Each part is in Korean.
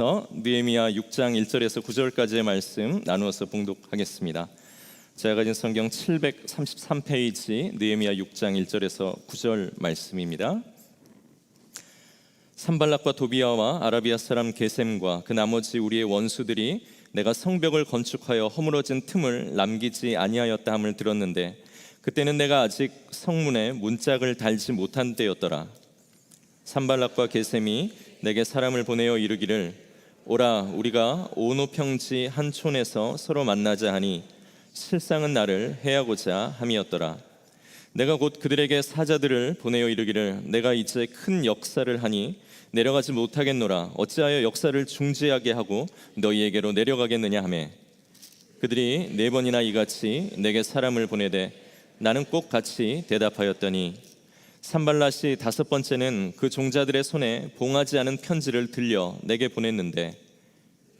느헤미야 6장 1절에서 9절까지의 말씀 나누어서 봉독하겠습니다. 제가 가진 성경 733페이지 느헤미야 6장 1절에서 9절 말씀입니다. 산발락과 도비아와 아라비아 사람 게셈과 그 나머지 우리의 원수들이 내가 성벽을 건축하여 허물어진 틈을 남기지 아니하였다 함을 들었는데 그때는 내가 아직 성문에 문짝을 달지 못한 때였더라. 산발락과 게셈이 내게 사람을 보내어 이르기를 오라 우리가 오노평지 한 촌에서 서로 만나자 하니 실상은 나를 해하고자 함이었더라. 내가 곧 그들에게 사자들을 보내어 이르기를 내가 이제 큰 역사를 하니 내려가지 못하겠노라. 어찌하여 역사를 중지하게 하고 너희에게로 내려가겠느냐 하매 그들이 4번이나 이같이 내게 사람을 보내되 나는 꼭 같이 대답하였더니 산발랏이 5번째는 그 종자들의 손에 봉하지 않은 편지를 들려 내게 보냈는데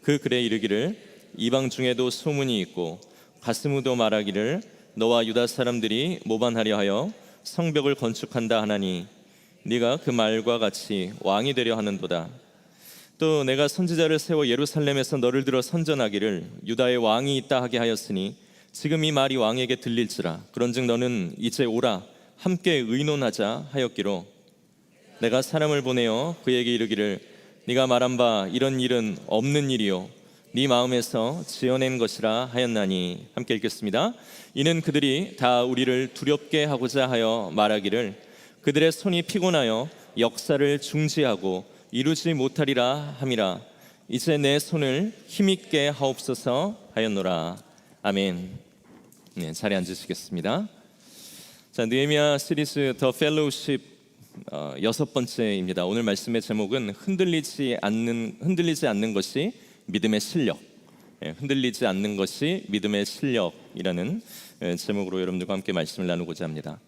그 글에 이르기를 이방 중에도 소문이 있고 가스무도 말하기를 너와 유다 사람들이 모반하려 하여 성벽을 건축한다 하나니 네가 그 말과 같이 왕이 되려 하는도다. 또 내가 선지자를 세워 예루살렘에서 너를 들어 선전하기를 유다의 왕이 있다 하게 하였으니 지금 이 말이 왕에게 들릴지라. 그런즉 너는 이제 오라 함께 의논하자 하였기로 내가 사람을 보내어 그에게 이르기를 네가 말한 바 이런 일은 없는 일이요 네 마음에서 지어낸 것이라 하였나니. 함께 읽겠습니다. 이는 그들이 다 우리를 두렵게 하고자 하여 말하기를 그들의 손이 피곤하여 역사를 중지하고 이루지 못하리라 함이라. 이제 내 손을 힘있게 하옵소서 하였노라. 아멘. 네, 자리에 앉으시겠습니다. 자, 느헤미야 시리즈 더 펠로우십 6번째입니다. 오늘 말씀의 제목은 흔들리지 않는 것이 믿음의 실력. 흔들리지 않는 것이 믿음의 실력이라는 제목으로 여러분들과 함께 말씀을 나누고자 합니다.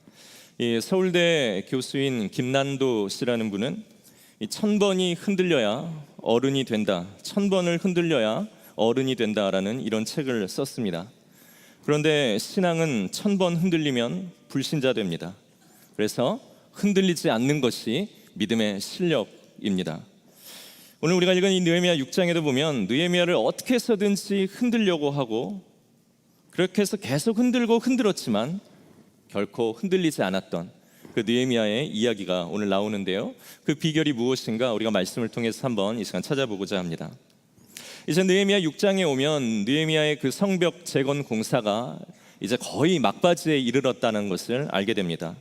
이 서울대 교수인 김난도 씨라는 분은 1000번이 흔들려야 어른이 된다, 1000번을 흔들려야 어른이 된다라는 이런 책을 썼습니다. 그런데 신앙은 1000번 흔들리면 불신자 됩니다. 그래서 흔들리지 않는 것이 믿음의 실력입니다. 오늘 우리가 읽은 이 느헤미야 6장에도 보면 느헤미야를 어떻게 해서든지 흔들려고 하고 그렇게 해서 계속 흔들고 흔들었지만 결코 흔들리지 않았던 그 느헤미야의 이야기가 오늘 나오는데요. 그 비결이 무엇인가 우리가 말씀을 통해서 한번 이 시간 찾아보고자 합니다. 이제 느헤미야 6장에 오면 느헤미야의 그 성벽 재건 공사가 이제 거의 막바지에 이르렀다는 것을 알게 됩니다.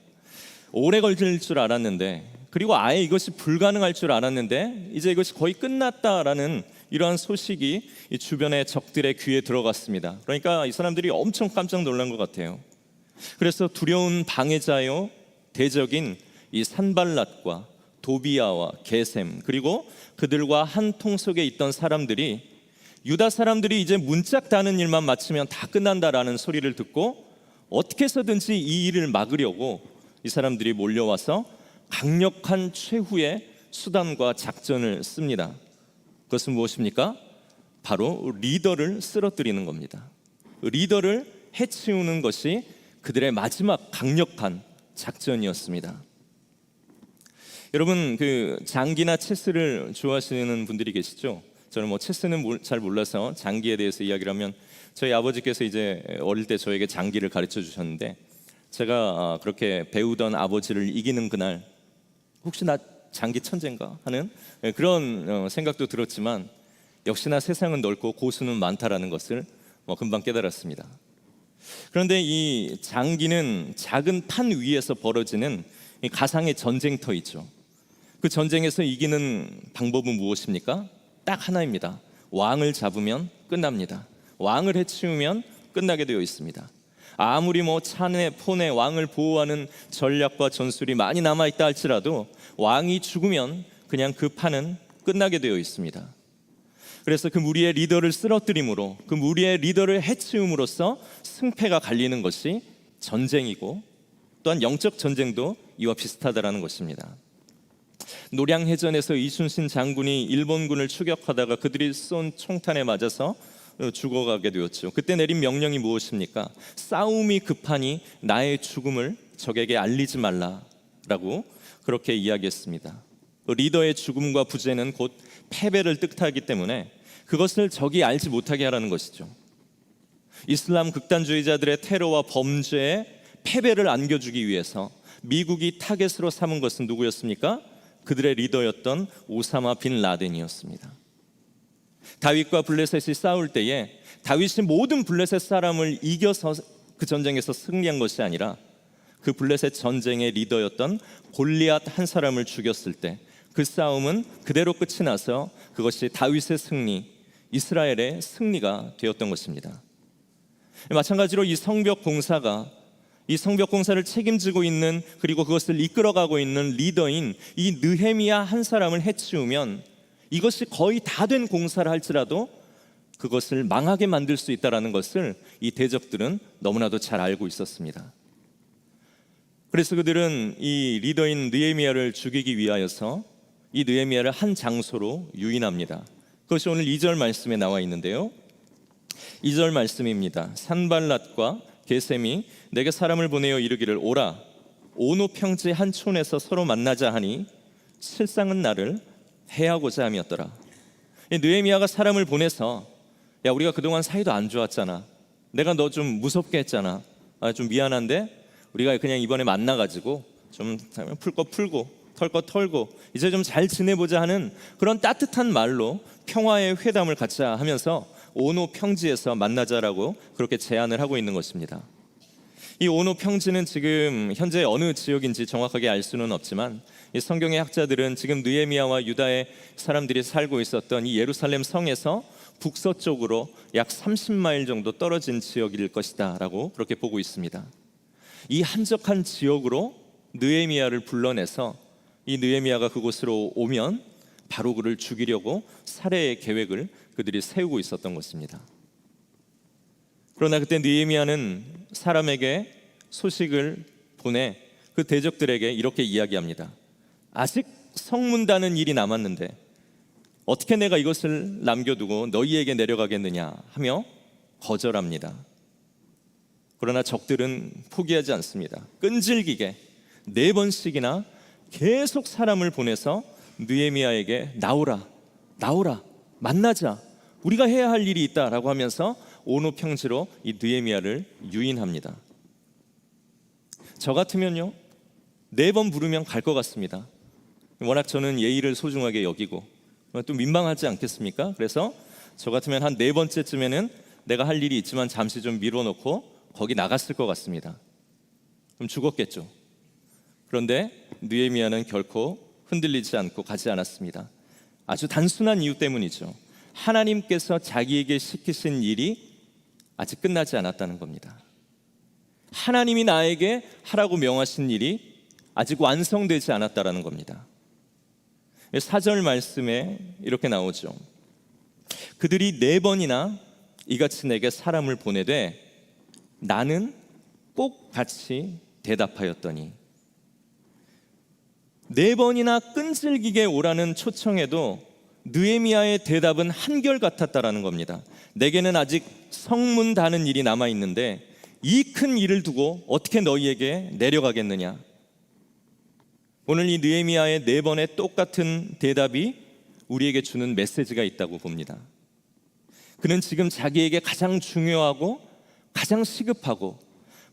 오래 걸릴 줄 알았는데, 그리고 아예 이것이 불가능할 줄 알았는데 이제 이것이 거의 끝났다라는 이러한 소식이 이 주변의 적들의 귀에 들어갔습니다. 그러니까 이 사람들이 엄청 깜짝 놀란 것 같아요. 그래서 두려운 방해자요 대적인 이 산발랏과 도비아와 게셈, 그리고 그들과 한 통 속에 있던 사람들이 유다 사람들이 이제 문짝 다는 일만 마치면 다 끝난다라는 소리를 듣고 어떻게 해서든지 이 일을 막으려고 이 사람들이 몰려와서 강력한 최후의 수단과 작전을 씁니다. 그것은 무엇입니까? 바로 리더를 쓰러뜨리는 겁니다. 리더를 해치우는 것이 그들의 마지막 강력한 작전이었습니다. 여러분, 그 장기나 체스를 좋아하시는 분들이 계시죠? 저는 체스는 잘 몰라서 장기에 대해서 이야기를 하면 저희 아버지께서 이제 어릴 때 저에게 장기를 가르쳐 주셨는데 제가 그렇게 배우던 아버지를 이기는 그날 혹시 나 장기 천재인가 하는 그런 생각도 들었지만 역시나 세상은 넓고 고수는 많다라는 것을 금방 깨달았습니다. 그런데 이 장기는 작은 판 위에서 벌어지는 가상의 전쟁터이죠. 그 전쟁에서 이기는 방법은 무엇입니까? 딱 하나입니다. 왕을 잡으면 끝납니다. 왕을 해치우면 끝나게 되어 있습니다. 아무리 차내 폰에 왕을 보호하는 전략과 전술이 많이 남아있다 할지라도 왕이 죽으면 그냥 그 판은 끝나게 되어 있습니다. 그래서 그 무리의 리더를 쓰러뜨림으로, 그 무리의 리더를 해치움으로써 승패가 갈리는 것이 전쟁이고 또한 영적 전쟁도 이와 비슷하다라는 것입니다. 노량해전에서 이순신 장군이 일본군을 추격하다가 그들이 쏜 총탄에 맞아서 죽어가게 되었죠. 그때 내린 명령이 무엇입니까? 싸움이 급하니 나의 죽음을 적에게 알리지 말라라고 그렇게 이야기했습니다. 리더의 죽음과 부재는 곧 패배를 뜻하기 때문에 그것을 적이 알지 못하게 하라는 것이죠. 이슬람 극단주의자들의 테러와 범죄에 패배를 안겨주기 위해서 미국이 타겟으로 삼은 것은 누구였습니까? 그들의 리더였던 오사마 빈 라덴이었습니다. 다윗과 블레셋이 싸울 때에 다윗이 모든 블레셋 사람을 이겨서 그 전쟁에서 승리한 것이 아니라 그 블레셋 전쟁의 리더였던 골리앗 한 사람을 죽였을 때 그 싸움은 그대로 끝이 나서 그것이 다윗의 승리, 이스라엘의 승리가 되었던 것입니다. 마찬가지로 이 성벽 공사가, 이 성벽 공사를 책임지고 있는, 그리고 그것을 이끌어가고 있는 리더인 이 느헤미야 한 사람을 해치우면 이것이 거의 다 된 공사를 할지라도 그것을 망하게 만들 수 있다는 것을 이 대적들은 너무나도 잘 알고 있었습니다. 그래서 그들은 이 리더인 느헤미야를 죽이기 위하여서 이 느헤미야를 한 장소로 유인합니다. 그것이 오늘 2절 말씀에 나와 있는데요, 2절 말씀입니다. 산발랏과 게셈이 내게 사람을 보내어 이르기를 오라 오노 평지 한 촌에서 서로 만나자 하니 실상은 나를 해하고자 함이었더라. 느헤미야가 사람을 보내서 야, 우리가 그동안 사이도 안 좋았잖아, 내가 너 좀 무섭게 했잖아, 좀 미안한데 우리가 그냥 이번에 만나가지고 좀 풀 거 풀고 털 거 털고 이제 좀 잘 지내보자 하는 그런 따뜻한 말로 평화의 회담을 갖자 하면서 오노 평지에서 만나자라고 그렇게 제안을 하고 있는 것입니다. 이 오노 평지는 지금 현재 어느 지역인지 정확하게 알 수는 없지만 이 성경의 학자들은 지금 느헤미야와 유다의 사람들이 살고 있었던 이 예루살렘 성에서 북서쪽으로 약 30마일 정도 떨어진 지역일 것이다 라고 그렇게 보고 있습니다. 이 한적한 지역으로 느헤미야를 불러내서 이 느헤미야가 그곳으로 오면 바로 그를 죽이려고 살해의 계획을 그들이 세우고 있었던 것입니다. 그러나 그때 느헤미야는 사람에게 소식을 보내 그 대적들에게 이렇게 이야기합니다. 아직 성문다는 일이 남았는데 어떻게 내가 이것을 남겨두고 너희에게 내려가겠느냐 하며 거절합니다. 그러나 적들은 포기하지 않습니다. 끈질기게 4번씩이나 계속 사람을 보내서 느헤미야에게 나오라, 나오라, 만나자, 우리가 해야 할 일이 있다라고 하면서 오노 평지로 이 느헤미야를 유인합니다. 저 같으면요 4번 부르면 갈 것 같습니다. 워낙 저는 예의를 소중하게 여기고 또 민망하지 않겠습니까? 그래서 저 같으면 한 4번째쯤에는 내가 할 일이 있지만 잠시 좀 미뤄놓고 거기 나갔을 것 같습니다. 그럼 죽었겠죠. 그런데 느헤미야는 결코 흔들리지 않고 가지 않았습니다. 아주 단순한 이유 때문이죠. 하나님께서 자기에게 시키신 일이 아직 끝나지 않았다는 겁니다. 하나님이 나에게 하라고 명하신 일이 아직 완성되지 않았다는 겁니다. 4절 말씀에 이렇게 나오죠. 그들이 4번이나 이같이 내게 사람을 보내되 나는 꼭 같이 대답하였더니, 4번이나 끈질기게 오라는 초청에도 느헤미야의 대답은 한결같았다라는 겁니다. 내게는 아직 성문 다는 일이 남아있는데 이 큰 일을 두고 어떻게 너희에게 내려가겠느냐. 오늘 이 느헤미야의 4번의 똑같은 대답이 우리에게 주는 메시지가 있다고 봅니다. 그는 지금 자기에게 가장 중요하고 가장 시급하고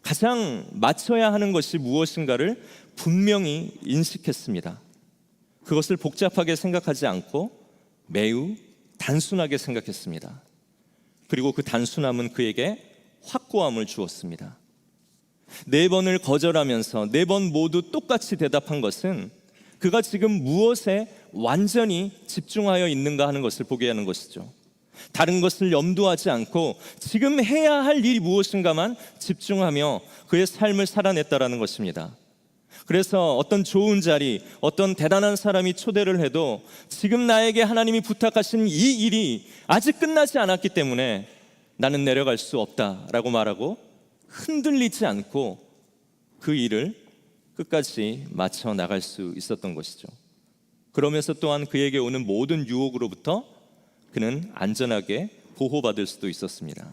가장 맞춰야 하는 것이 무엇인가를 분명히 인식했습니다. 그것을 복잡하게 생각하지 않고 매우 단순하게 생각했습니다. 그리고 그 단순함은 그에게 확고함을 주었습니다. 4번을 거절하면서 4번 모두 똑같이 대답한 것은 그가 지금 무엇에 완전히 집중하여 있는가 하는 것을 보게 하는 것이죠. 다른 것을 염두하지 않고 지금 해야 할 일이 무엇인가만 집중하며 그의 삶을 살아냈다라는 것입니다. 그래서 어떤 좋은 자리, 어떤 대단한 사람이 초대를 해도 지금 나에게 하나님이 부탁하신 이 일이 아직 끝나지 않았기 때문에 나는 내려갈 수 없다라고 말하고 흔들리지 않고 그 일을 끝까지 마쳐 나갈 수 있었던 것이죠. 그러면서 또한 그에게 오는 모든 유혹으로부터 그는 안전하게 보호받을 수도 있었습니다.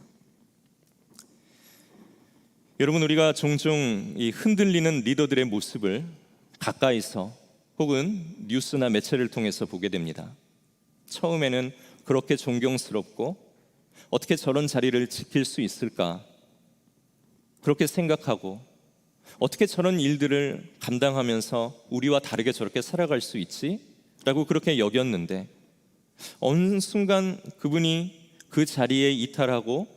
여러분, 우리가 종종 이 흔들리는 리더들의 모습을 가까이서 혹은 뉴스나 매체를 통해서 보게 됩니다. 처음에는 그렇게 존경스럽고 어떻게 저런 자리를 지킬 수 있을까 그렇게 생각하고 어떻게 저런 일들을 감당하면서 우리와 다르게 저렇게 살아갈 수 있지? 라고 그렇게 여겼는데 어느 순간 그분이 그 자리에 이탈하고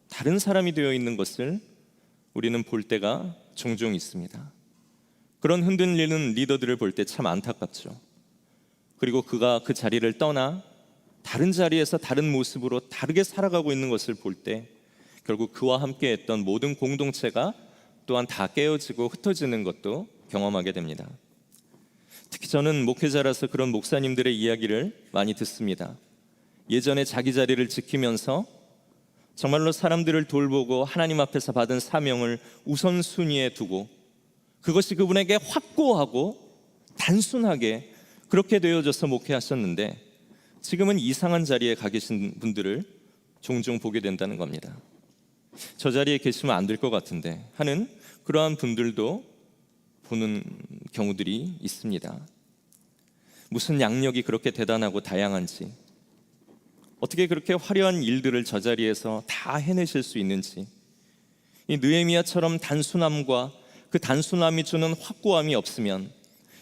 다른 사람이 되어 있는 것을 우리는 볼 때가 종종 있습니다. 그런 흔들리는 리더들을 볼 때 참 안타깝죠. 그리고 그가 그 자리를 떠나 다른 자리에서 다른 모습으로 다르게 살아가고 있는 것을 볼 때 결국 그와 함께 했던 모든 공동체가 또한 다 깨어지고 흩어지는 것도 경험하게 됩니다. 특히 저는 목회자라서 그런 목사님들의 이야기를 많이 듣습니다. 예전에 자기 자리를 지키면서 정말로 사람들을 돌보고 하나님 앞에서 받은 사명을 우선순위에 두고 그것이 그분에게 확고하고 단순하게 그렇게 되어져서 목회하셨는데 지금은 이상한 자리에 가 계신 분들을 종종 보게 된다는 겁니다. 저 자리에 계시면 안 될 것 같은데 하는 그러한 분들도 보는 경우들이 있습니다. 무슨 양력이 그렇게 대단하고 다양한지, 어떻게 그렇게 화려한 일들을 저 자리에서 다 해내실 수 있는지, 이 느헤미야처럼 단순함과 그 단순함이 주는 확고함이 없으면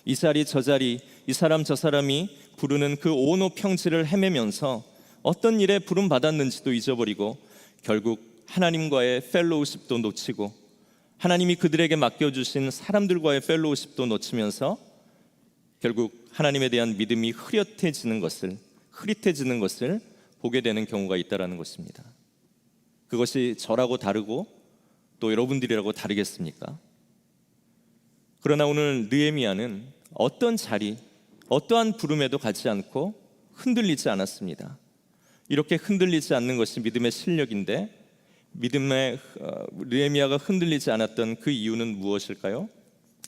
이 자리 저 자리, 이 사람 저 사람이 부르는 그 온호 평지를 헤매면서 어떤 일에 부름 받았는지도 잊어버리고 결국 하나님과의 펠로우십도 놓치고 하나님이 그들에게 맡겨주신 사람들과의 펠로우십도 놓치면서 결국 하나님에 대한 믿음이 흐릿해지는 것을 보게 되는 경우가 있다는 것입니다. 그것이 저라고 다르고 또 여러분들이라고 다르겠습니까? 그러나 오늘 느헤미야는 어떤 자리, 어떠한 부름에도 가지 않고 흔들리지 않았습니다. 이렇게 흔들리지 않는 것이 믿음의 실력인데 느헤미야가 흔들리지 않았던 그 이유는 무엇일까요?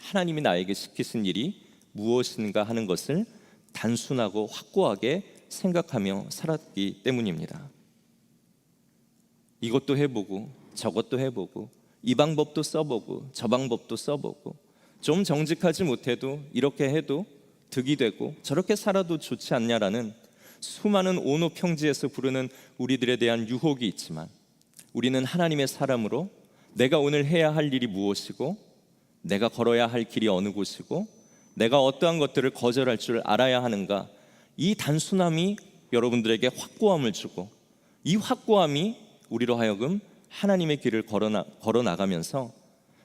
하나님이 나에게 시키신 일이 무엇인가 하는 것을 단순하고 확고하게 생각하며 살았기 때문입니다. 이것도 해보고 저것도 해보고 이 방법도 써보고 저 방법도 써보고 좀 정직하지 못해도 이렇게 해도 득이 되고 저렇게 살아도 좋지 않냐라는 수많은 온호 평지에서 부르는 우리들에 대한 유혹이 있지만 우리는 하나님의 사람으로 내가 오늘 해야 할 일이 무엇이고 내가 걸어야 할 길이 어느 곳이고 내가 어떠한 것들을 거절할 줄 알아야 하는가, 이 단순함이 여러분들에게 확고함을 주고 이 확고함이 우리로 하여금 하나님의 길을 걸어 나가면서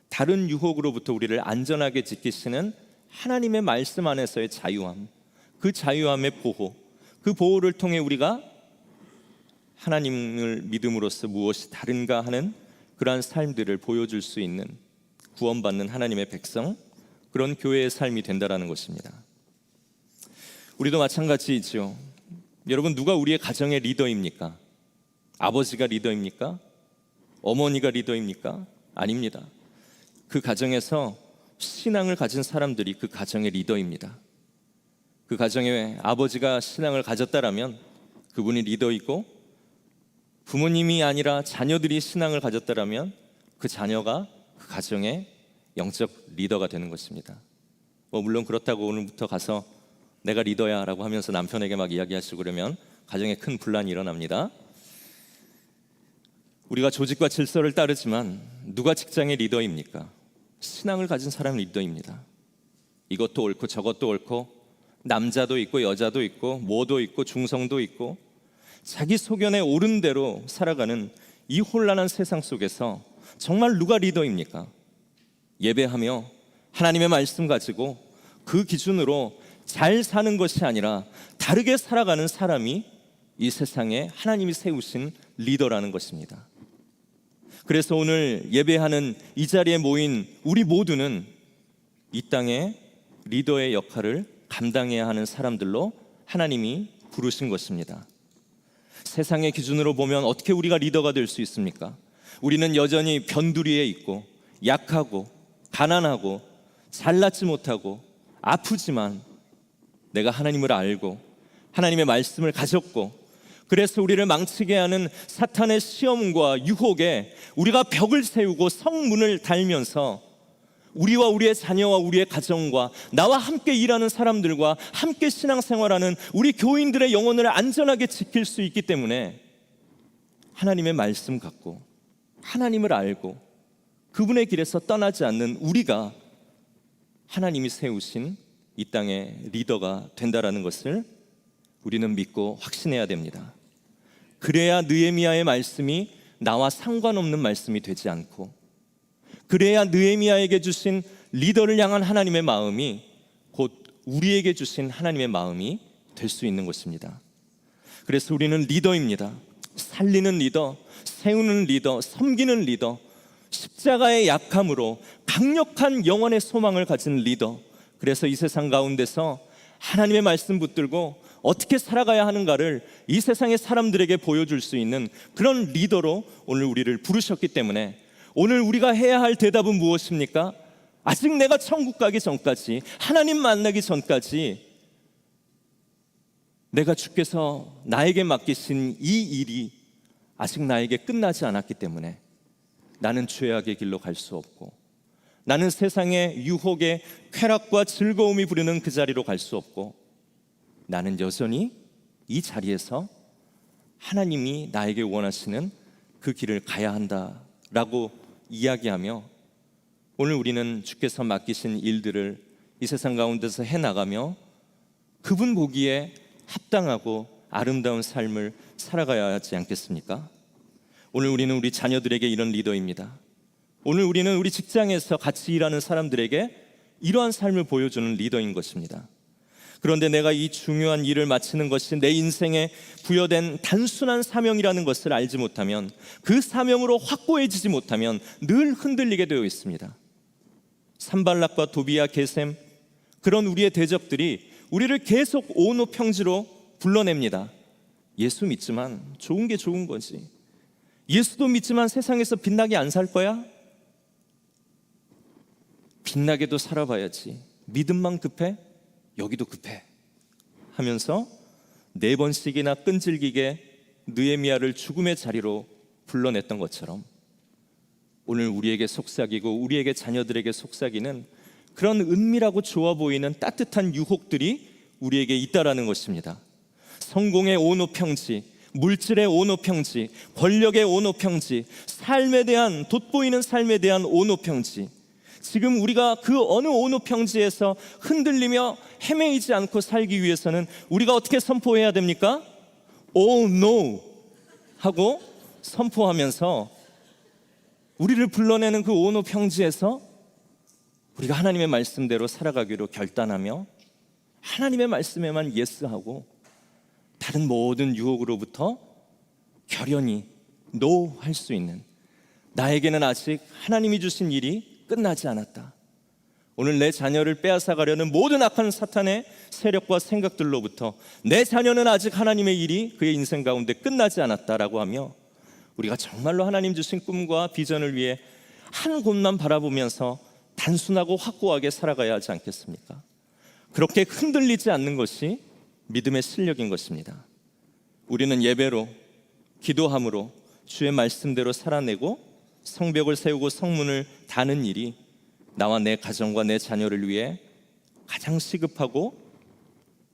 다른 유혹으로부터 우리를 안전하게 지키시는 하나님의 말씀 안에서의 자유함, 그 자유함의 보호, 그 보호를 통해 우리가 하나님을 믿음으로써 무엇이 다른가 하는 그러한 삶들을 보여줄 수 있는 구원받는 하나님의 백성, 그런 교회의 삶이 된다라는 것입니다. 우리도 마찬가지이죠. 여러분, 누가 우리의 가정의 리더입니까? 아버지가 리더입니까? 어머니가 리더입니까? 아닙니다. 그 가정에서 신앙을 가진 사람들이 그 가정의 리더입니다. 그 가정에 아버지가 신앙을 가졌다라면 그분이 리더이고, 부모님이 아니라 자녀들이 신앙을 가졌다라면 그 자녀가 그 가정의 영적 리더가 되는 것입니다. 물론 그렇다고 오늘부터 가서 내가 리더야 라고 하면서 남편에게 막 이야기하시고 그러면 가정에 큰 분란이 일어납니다. 우리가 조직과 질서를 따르지만 누가 직장의 리더입니까? 신앙을 가진 사람이 리더입니다. 이것도 옳고 저것도 옳고 남자도 있고 여자도 있고 모도 있고 중성도 있고 자기 소견에 옳은 대로 살아가는 이 혼란한 세상 속에서 정말 누가 리더입니까? 예배하며 하나님의 말씀 가지고 그 기준으로 잘 사는 것이 아니라 다르게 살아가는 사람이 이 세상에 하나님이 세우신 리더라는 것입니다. 그래서 오늘 예배하는 이 자리에 모인 우리 모두는 이 땅에 리더의 역할을 감당해야 하는 사람들로 하나님이 부르신 것입니다. 세상의 기준으로 보면 어떻게 우리가 리더가 될 수 있습니까? 우리는 여전히 변두리에 있고 약하고 가난하고 잘나지 못하고 아프지만 내가 하나님을 알고 하나님의 말씀을 가졌고, 그래서 우리를 망치게 하는 사탄의 시험과 유혹에 우리가 벽을 세우고 성문을 달면서 우리와 우리의 자녀와 우리의 가정과 나와 함께 일하는 사람들과 함께 신앙생활하는 우리 교인들의 영혼을 안전하게 지킬 수 있기 때문에 하나님의 말씀 갖고 하나님을 알고 그분의 길에서 떠나지 않는 우리가 하나님이 세우신 이 땅의 리더가 된다라는 것을 우리는 믿고 확신해야 됩니다. 그래야 느헤미야의 말씀이 나와 상관없는 말씀이 되지 않고, 그래야 느헤미야에게 주신 리더를 향한 하나님의 마음이 곧 우리에게 주신 하나님의 마음이 될 수 있는 것입니다. 그래서 우리는 리더입니다. 살리는 리더, 세우는 리더, 섬기는 리더, 십자가의 약함으로 강력한 영원의 소망을 가진 리더. 그래서 이 세상 가운데서 하나님의 말씀 붙들고 어떻게 살아가야 하는가를 이 세상의 사람들에게 보여줄 수 있는 그런 리더로 오늘 우리를 부르셨기 때문에 오늘 우리가 해야 할 대답은 무엇입니까? 아직 내가 천국 가기 전까지, 하나님 만나기 전까지 내가 주께서 나에게 맡기신 이 일이 아직 나에게 끝나지 않았기 때문에 나는 죄악의 길로 갈 수 없고, 나는 세상의 유혹에 쾌락과 즐거움이 부르는 그 자리로 갈 수 없고, 나는 여전히 이 자리에서 하나님이 나에게 원하시는 그 길을 가야 한다라고 이야기하며, 오늘 우리는 주께서 맡기신 일들을 이 세상 가운데서 해나가며 그분 보기에 합당하고 아름다운 삶을 살아가야 하지 않겠습니까? 오늘 우리는 우리 자녀들에게 이런 리더입니다. 오늘 우리는 우리 직장에서 같이 일하는 사람들에게 이러한 삶을 보여주는 리더인 것입니다. 그런데 내가 이 중요한 일을 마치는 것이 내 인생에 부여된 단순한 사명이라는 것을 알지 못하면, 그 사명으로 확고해지지 못하면 늘 흔들리게 되어 있습니다. 산발락과 도비야, 게셈, 그런 우리의 대적들이 우리를 계속 오노평지로 불러냅니다. 예수 믿지만 좋은 게 좋은 거지, 예수도 믿지만 세상에서 빛나게 안 살 거야? 빛나게도 살아봐야지. 믿음만 급해? 여기도 급해 하면서 4번씩이나 끈질기게 느헤미야를 죽음의 자리로 불러냈던 것처럼 오늘 우리에게 속삭이고 우리에게 자녀들에게 속삭이는 그런 은밀하고 좋아 보이는 따뜻한 유혹들이 우리에게 있다라는 것입니다. 성공의 오노평지, 물질의 오노평지, 권력의 오노평지, 삶에 대한, 돋보이는 삶에 대한 오노평지, 지금 우리가 그 어느 오노평지에서 흔들리며 헤매이지 않고 살기 위해서는 우리가 어떻게 선포해야 됩니까? Oh no 하고 선포하면서 우리를 불러내는 그 오노평지에서 우리가 하나님의 말씀대로 살아가기로 결단하며 하나님의 말씀에만 예스하고 다른 모든 유혹으로부터 결연히 노 할 수 있는, 나에게는 아직 하나님이 주신 일이 끝나지 않았다. 오늘 내 자녀를 빼앗아가려는 모든 악한 사탄의 세력과 생각들로부터 내 자녀는 아직 하나님의 일이 그의 인생 가운데 끝나지 않았다라고 하며 우리가 정말로 하나님 주신 꿈과 비전을 위해 한 곳만 바라보면서 단순하고 확고하게 살아가야 하지 않겠습니까? 그렇게 흔들리지 않는 것이 믿음의 실력인 것입니다. 우리는 예배로, 기도함으로 주의 말씀대로 살아내고 성벽을 세우고 성문을 다는 일이 나와 내 가정과 내 자녀를 위해 가장 시급하고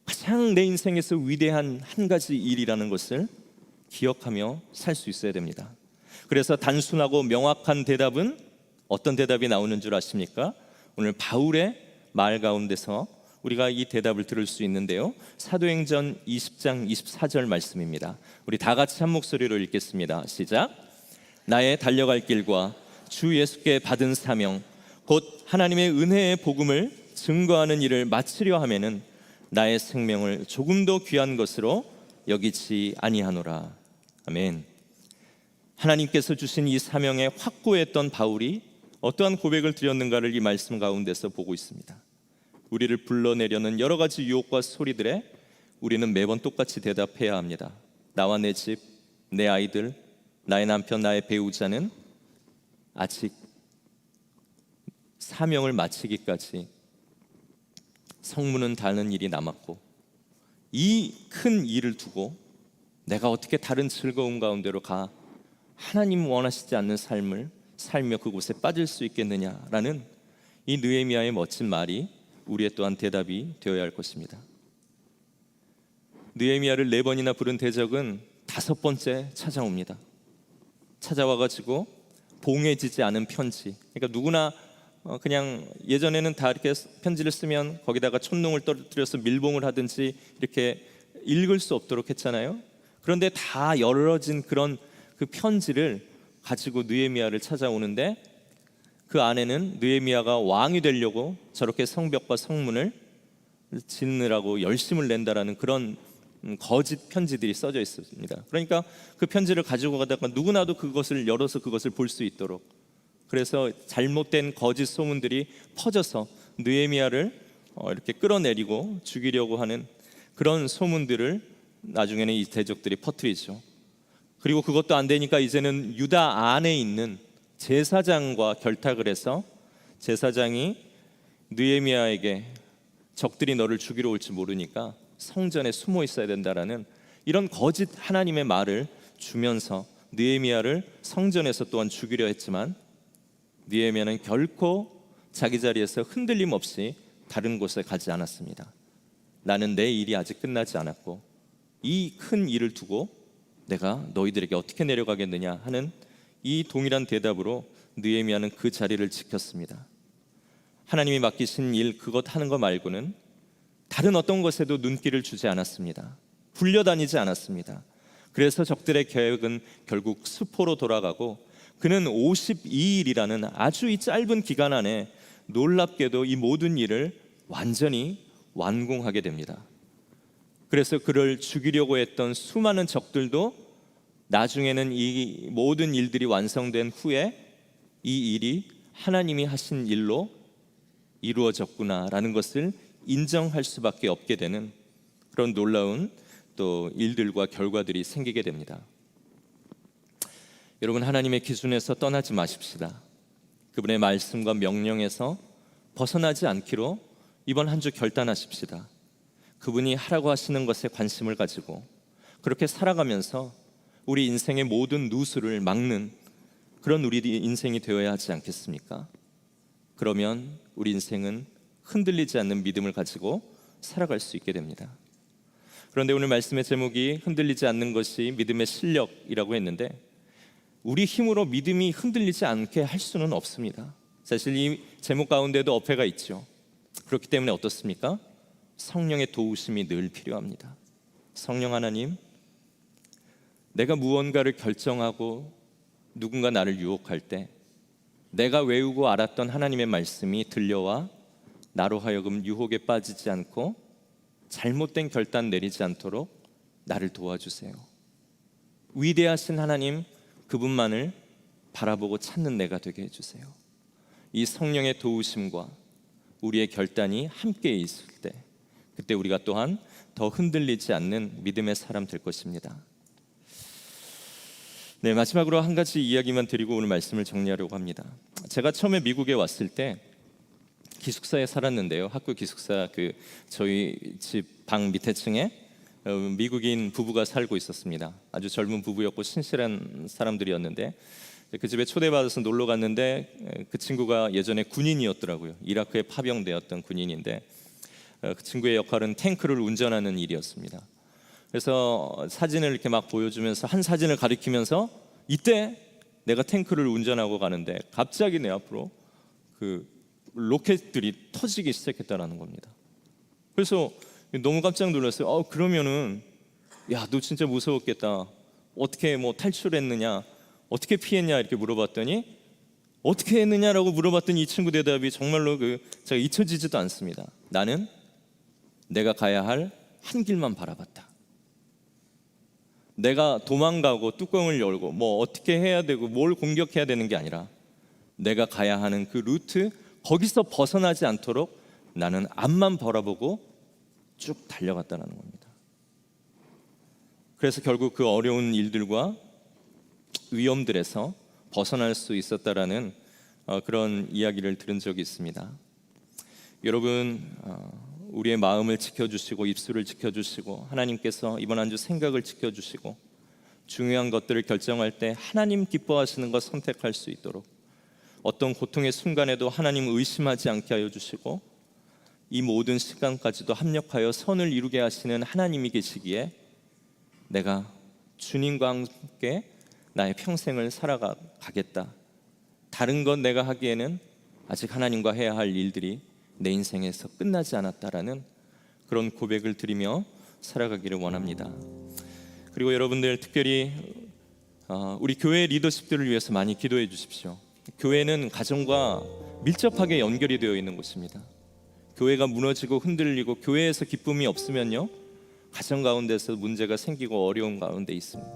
가장 내 인생에서 위대한 한 가지 일이라는 것을 기억하며 살 수 있어야 됩니다. 그래서 단순하고 명확한 대답은 어떤 대답이 나오는 줄 아십니까? 오늘 바울의 말 가운데서 우리가 이 대답을 들을 수 있는데요, 사도행전 20장 24절 말씀입니다. 우리 다 같이 한 목소리로 읽겠습니다. 시작. 나의 달려갈 길과 주 예수께 받은 사명, 곧 하나님의 은혜의 복음을 증거하는 일을 마치려 하면은 나의 생명을 조금도 귀한 것으로 여기지 아니하노라. 아멘. 하나님께서 주신 이 사명에 확고했던 바울이 어떠한 고백을 드렸는가를 이 말씀 가운데서 보고 있습니다. 우리를 불러내려는 여러 가지 유혹과 소리들에 우리는 매번 똑같이 대답해야 합니다. 나와 내 집, 내 아이들, 나의 남편, 나의 배우자는 아직 사명을 마치기까지 성문은 닫는 일이 남았고, 이 큰 일을 두고 내가 어떻게 다른 즐거움 가운데로 가 하나님 원하시지 않는 삶을 살며 그곳에 빠질 수 있겠느냐라는 이 느헤미야의 멋진 말이 우리의 또한 대답이 되어야 할 것입니다. 느헤미야를 4번이나 부른 대적은 5번째 찾아옵니다. 찾아와가지고 봉해지지 않은 편지, 그러니까 누구나 그냥 예전에는 다 이렇게 편지를 쓰면 거기다가 촛농을 떨어뜨려서 밀봉을 하든지 이렇게 읽을 수 없도록 했잖아요. 그런데 다 열어진 그런 그 편지를 가지고 느헤미야를 찾아오는데, 그 안에는 느헤미야가 왕이 되려고 저렇게 성벽과 성문을 짓느라고 열심을 낸다라는 그런 거짓 편지들이 써져 있습니다. 그러니까 그 편지를 가지고 가다가 누구나도 그것을 열어서 그것을 볼 수 있도록, 그래서 잘못된 거짓 소문들이 퍼져서 느헤미야를 이렇게 끌어내리고 죽이려고 하는 그런 소문들을 나중에는 이 대적들이 퍼뜨리죠. 그리고 그것도 안 되니까 이제는 유다 안에 있는 제사장과 결탁을 해서 제사장이 느헤미야에게 적들이 너를 죽이러 올지 모르니까 성전에 숨어 있어야 된다라는 이런 거짓 하나님의 말을 주면서 느헤미야를 성전에서 또한 죽이려 했지만, 느헤미야는 결코 자기 자리에서 흔들림 없이 다른 곳에 가지 않았습니다. 나는 내 일이 아직 끝나지 않았고 이 큰 일을 두고 내가 너희들에게 어떻게 내려가겠느냐 하는 이 동일한 대답으로 느헤미야는 그 자리를 지켰습니다. 하나님이 맡기신 일 그것 하는 거 말고는 다른 어떤 것에도 눈길을 주지 않았습니다. 굴려다니지 않았습니다. 그래서 적들의 계획은 결국 수포로 돌아가고 그는 52일이라는 아주 이 짧은 기간 안에 놀랍게도 이 모든 일을 완전히 완공하게 됩니다. 그래서 그를 죽이려고 했던 수많은 적들도 나중에는 이 모든 일들이 완성된 후에 이 일이 하나님이 하신 일로 이루어졌구나라는 것을 인정할 수밖에 없게 되는 그런 놀라운 또 일들과 결과들이 생기게 됩니다. 여러분, 하나님의 기준에서 떠나지 마십시다. 그분의 말씀과 명령에서 벗어나지 않기로 이번 한 주 결단하십시다. 그분이 하라고 하시는 것에 관심을 가지고 그렇게 살아가면서 우리 인생의 모든 누수를 막는 그런 우리 인생이 되어야 하지 않겠습니까? 그러면 우리 인생은 흔들리지 않는 믿음을 가지고 살아갈 수 있게 됩니다. 그런데 오늘 말씀의 제목이 흔들리지 않는 것이 믿음의 실력이라고 했는데, 우리 힘으로 믿음이 흔들리지 않게 할 수는 없습니다. 사실 이 제목 가운데도 어폐가 있죠. 그렇기 때문에 어떻습니까? 성령의 도우심이 늘 필요합니다. 성령 하나님, 내가 무언가를 결정하고 누군가 나를 유혹할 때 내가 외우고 알았던 하나님의 말씀이 들려와 나로 하여금 유혹에 빠지지 않고 잘못된 결단 내리지 않도록 나를 도와주세요. 위대하신 하나님, 그분만을 바라보고 찾는 내가 되게 해주세요. 이 성령의 도우심과 우리의 결단이 함께 있을 때, 그때 우리가 또한 더 흔들리지 않는 믿음의 사람 될 것입니다. 네, 마지막으로 한 가지 이야기만 드리고 오늘 말씀을 정리하려고 합니다. 제가 처음에 미국에 왔을 때 기숙사에 살았는데요. 학교 기숙사 저희 집 방 밑에 층에 미국인 부부가 살고 있었습니다. 아주 젊은 부부였고 신실한 사람들이었는데, 그 집에 초대받아서 놀러 갔는데 그 친구가 예전에 군인이었더라고요. 이라크에 파병되었던 군인인데 그 친구의 역할은 탱크를 운전하는 일이었습니다. 그래서 사진을 이렇게 막 보여주면서 한 사진을 가리키면서, 이때 내가 탱크를 운전하고 가는데 갑자기 내 앞으로 그 로켓들이 터지기 시작했다라는 겁니다. 그래서 너무 깜짝 놀랐어요. 그러면은 야, 너 진짜 무서웠겠다. 어떻게 뭐 탈출했느냐, 어떻게 피했냐 이렇게 물어봤더니, 어떻게 했느냐라고 물어봤더니 이 친구 대답이 정말로 제가 잊혀지지도 않습니다. 나는 내가 가야 할 한 길만 바라봤다. 내가 도망가고 뚜껑을 열고 뭐 어떻게 해야 되고 뭘 공격해야 되는 게 아니라 내가 가야 하는 그 루트, 거기서 벗어나지 않도록 나는 앞만 바라보고 쭉 달려갔다는 겁니다. 그래서 결국 그 어려운 일들과 위험들에서 벗어날 수 있었다라는 그런 이야기를 들은 적이 있습니다. 여러분, 우리의 마음을 지켜주시고 입술을 지켜주시고 하나님께서 이번 한 주 생각을 지켜주시고 중요한 것들을 결정할 때 하나님 기뻐하시는 것 선택할 수 있도록 어떤 고통의 순간에도 하나님을 의심하지 않게 하여 주시고 이 모든 시간까지도 합력하여 선을 이루게 하시는 하나님이 계시기에 내가 주님과 함께 나의 평생을 살아가겠다. 다른 건 내가 하기에는 아직 하나님과 해야 할 일들이 내 인생에서 끝나지 않았다라는 그런 고백을 드리며 살아가기를 원합니다. 그리고 여러분들 특별히 우리 교회 리더십들을 위해서 많이 기도해 주십시오. 교회는 가정과 밀접하게 연결이 되어 있는 곳입니다. 교회가 무너지고 흔들리고 교회에서 기쁨이 없으면요, 가정 가운데서 문제가 생기고 어려운 가운데 있습니다.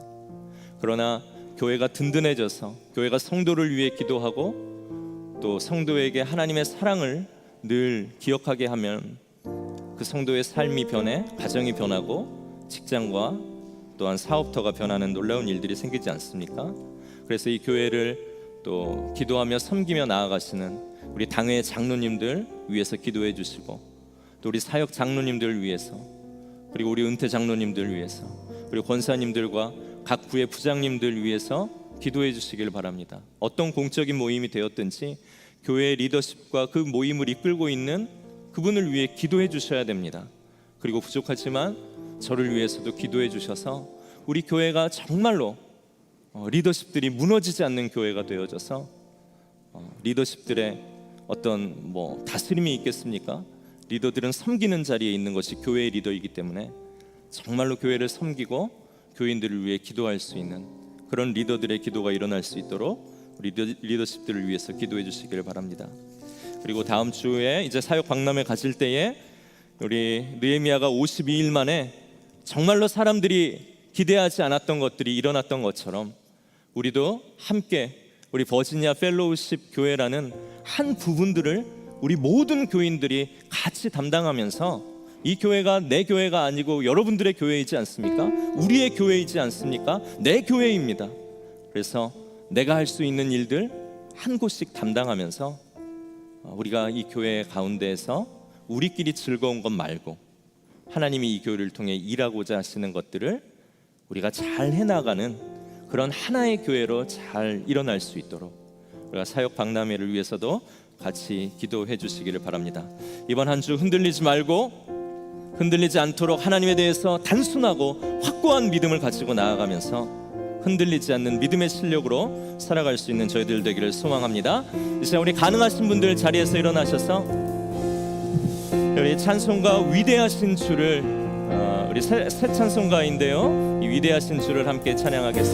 그러나 교회가 든든해져서 교회가 성도를 위해 기도하고 또 성도에게 하나님의 사랑을 늘 기억하게 하면 그 성도의 삶이 변해 가정이 변하고 직장과 또한 사업터가 변하는 놀라운 일들이 생기지 않습니까? 그래서 이 교회를 또 기도하며 섬기며 나아가시는 우리 당회 장로님들 위해서 기도해 주시고 또 우리 사역 장로님들 위해서 그리고 우리 은퇴 장로님들 위해서 그리고 권사님들과 각 부의 부장님들 위해서 기도해 주시길 바랍니다. 어떤 공적인 모임이 되었든지 교회의 리더십과 그 모임을 이끌고 있는 그분을 위해 기도해 주셔야 됩니다. 그리고 부족하지만 저를 위해서도 기도해 주셔서 우리 교회가 정말로 리더십들이 무너지지 않는 교회가 되어져서 리더십들의 어떤 다스림이 있겠습니까? 리더들은 섬기는 자리에 있는 것이 교회의 리더이기 때문에 정말로 교회를 섬기고 교인들을 위해 기도할 수 있는 그런 리더들의 기도가 일어날 수 있도록 리더십들을 위해서 기도해 주시기를 바랍니다. 그리고 다음 주에 이제 사역 박람회 가실 때에 우리 느헤미야가 52일 만에 정말로 사람들이 기대하지 않았던 것들이 일어났던 것처럼 우리도 함께 우리 버지니아 펠로우십 교회라는 한 부분들을 우리 모든 교인들이 같이 담당하면서 이 교회가 내 교회가 아니고 여러분들의 교회이지 않습니까? 우리의 교회이지 않습니까? 내 교회입니다. 그래서 내가 할 수 있는 일들 한 곳씩 담당하면서 우리가 이 교회 가운데에서 우리끼리 즐거운 것 말고 하나님이 이 교회를 통해 일하고자 하시는 것들을 우리가 잘 해나가는 그런 하나의 교회로 잘 일어날 수 있도록 우리가 사역 박람회를 위해서도 같이 기도해 주시기를 바랍니다. 이번 한 주 흔들리지 말고 흔들리지 않도록 하나님에 대해서 단순하고 확고한 믿음을 가지고 나아가면서 흔들리지 않는 믿음의 실력으로 살아갈 수 있는 저희들 되기를 소망합니다. 이제 우리 가능하신 분들 자리에서 일어나셔서 우리 찬송가 위대하신 주를 우리 새 찬송가인데요, 이 위대하신 주를 함께 찬양하겠습니다.